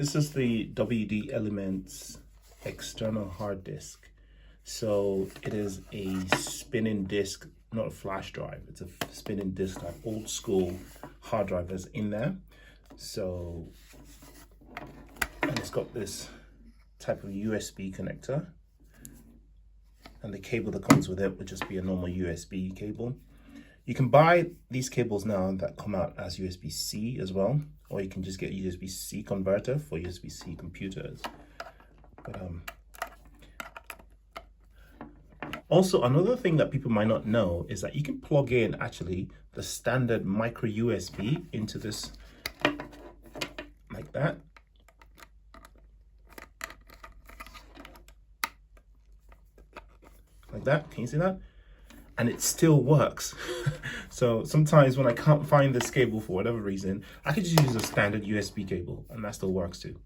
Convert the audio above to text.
This is the WD Elements external hard disk. So it is a spinning disk, not a flash drive. It's a spinning disk, like old school hard drive that's in there. So, and it's got this type of USB connector, and the cable that comes with it would just be a normal USB cable. You can buy these cables now that come out as USB-C as well, or you can just get a USB-C converter for USB-C computers. But also, another thing that people might not know is that you can plug in actually the standard micro USB into this like that. Like that, can you see that? And it still works. So sometimes when I can't find this cable for whatever reason, I could just use a standard USB cable and that still works too.